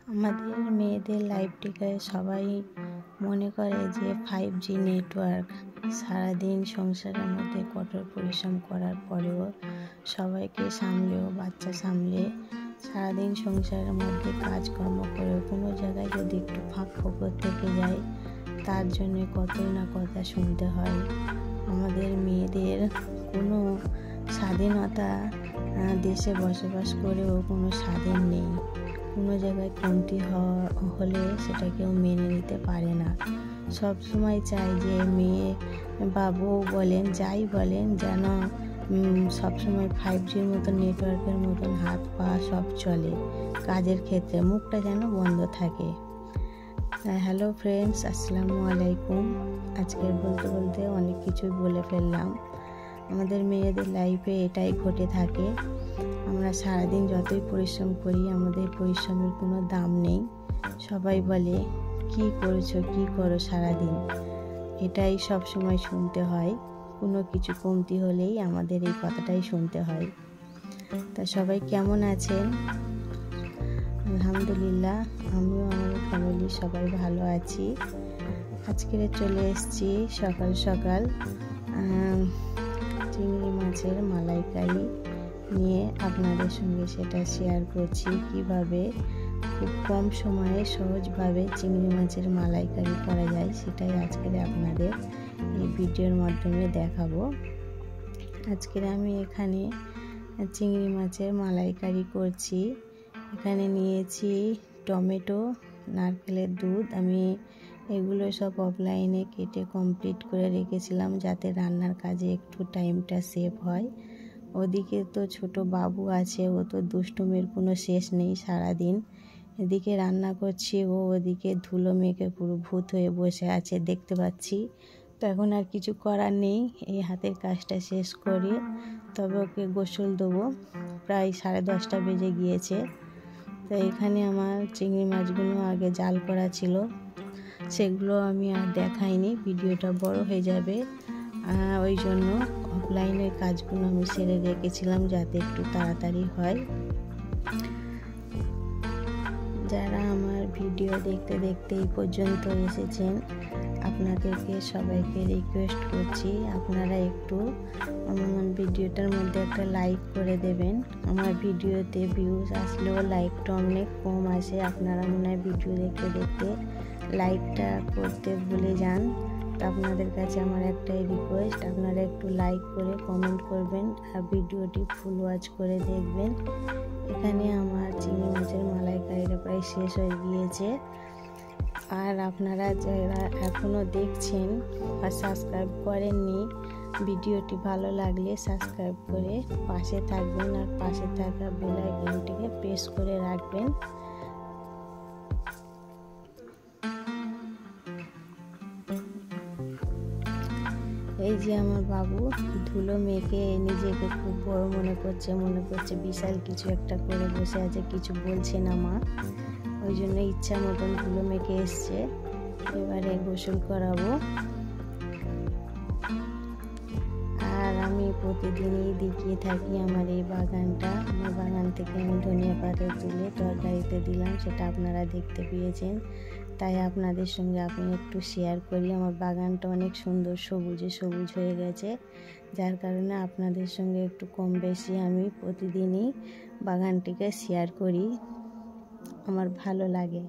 আমাদের মেয়েদের লাইফটিকে সবাই মনে করে যে 5G নেটওয়ার্ক। সারাদিন সংসারের মধ্যে কঠোর পরিশ্রম করার পরেও সবাইকে সামলেও বাচ্চা সামলে সারাদিন সংসারের মধ্যে কাজকর্ম করে কোনো জায়গায় যদি একটু ফাঁক ফোকর থেকে যায় তার জন্যে কতই না কথা শুনতে হয়। আমাদের মেয়েদের কোনো স্বাধীনতা, দেশে বসবাস করেও কোনো স্বাধীন নেই। কোনো জায়গায় কমতি হলে সেটা কেউ মেনে নিতে পারে না। সব সময় চাই যে মেয়ে বা বউ বলেন যাই বলেন যেন সবসময় 5Gর মতন নেটওয়ার্কের মতন হাত পা সব চলে, কাজের ক্ষেত্রে মুখটা যেন বন্ধ থাকে। হ্যালো ফ্রেন্ডস, আসসালামু আলাইকুম। আজকের বলতে বলতে অনেক কিছুই বলে ফেললাম। আমাদের মেয়েদের লাইফে এটাই ঘটে থাকে। আমরা সারাদিন যতই পরিশ্রম করি আমাদের পরিশ্রমের কোনো দাম নেই। সবাই বলে কি করেছো, কি করো সারাদিন, এটাই সব সময় শুনতে হয়। কোনো কিছু কমতি হলেই আমাদের এই কথাটাই শুনতে হয়। তা সবাই কেমন আছেন? আলহামদুলিল্লাহ, আমিও আমার ফ্যামিলি সবাই ভালো আছি। আজকে চলে এসেছি সকাল সকাল চিংড়ি মাছের মালাইকারি নিয়ে আপনাদের সঙ্গে সেটা শেয়ার করছি। কিভাবে খুব কম সময়ে সহজভাবে চিংড়ি মাছের মালাইকারি করা যায় সেটাই আজকের আপনাদের এই ভিডিওর মাধ্যমে দেখাবো। আজকের আমি এখানে চিংড়ি মাছের মালাইকারি করছি। এখানে নিয়েছি টমেটো, নারকেলের দুধ। আমি এগুলো সব অফলাইনে কেটে কমপ্লিট করে রেখেছিলাম যাতে রান্নার কাজে একটু টাইমটা সেভ হয়। ওদিকে তো ছোট বাবু আছে, ও তো দুষ্টুমির কোনো শেষ নেই সারাদিন। এদিকে রান্না করছি, ও ওদিকে ধুলো মেখে পুরো ভূত হয়ে বসে আছে দেখতে পাচ্ছি। তো এখন আর কিছু করার নেই, এই হাতের কাজটা শেষ করে তবে ওকে গোসল দেবো। প্রায় 10:30 বেজে গিয়েছে। তো এখানে আমার চিংড়ি মাছগুলো আগে জাল করা ছিল, সেগুলো আমি আর দেখাইনি, ভিডিওটা বড় হয়ে যাবে। ওই জন্য অফলাইনের কাজগুলো আমি সেরে রেখেছিলাম যাতে একটু তাড়াতাড়ি হয়। যারা আমার ভিডিও দেখতে দেখতে এই পর্যন্ত এসেছেন আপনাদেরকে সবাইকে রিকোয়েস্ট করছি আপনারা একটু আমার ভিডিওটার মধ্যে একটা লাইক করে দেবেন। আমার ভিডিওতে ভিউজ আসলেও লাইকটা অনেক কম আসে। আপনারা মনে হয় ভিডিও দেখতে দেখতে লাইকটা করতে ভুলে যান। তো আপনাদের কাছে আমার একটাই রিকোয়েস্ট, আপনারা একটু লাইক করে কমেন্ট করবেন আর ভিডিওটি ফুল ওয়াচ করে দেখবেন। এখানে আমার চিংড়ি মাছের মালাইকারিটা প্রায় শেষ হয়ে গিয়েছে। আর আপনারা যারা এখনও দেখছেন আর সাবস্ক্রাইব করেননি, ভিডিওটি ভালো লাগলে সাবস্ক্রাইব করে পাশে থাকবেন আর পাশে থাকা বেল আইকনটিকে প্রেস করে রাখবেন। এই যে আমার বাবু ধুলো মেখে নিজেকে খুব বড় মনে করছে বিশাল কিছু একটা করে বসে আছে, কিছু বলছে না মা, ওই জন্য ইচ্ছা মতন ধুলো মেখে এসছে। এবারে গোসল করাবো। আর আমি প্রতিদিনই দেখিয়ে থাকি আমার এই বাগানটা। আমার বাগান থেকে আমি ধনিয়া পাতা তুলে তরকারিতে দিলাম, সেটা আপনারা দেখতে পেয়েছেন। তাই আপনাদের সঙ্গে আমি একটু শেয়ার করি। আমার বাগানটা অনেক সুন্দর সবুজে সবুজ হয়ে গেছে, যার কারণে আপনাদের সঙ্গে একটু কম বেশি আমি প্রতিদিনই বাগানটিকে শেয়ার করি, আমার ভালো লাগে।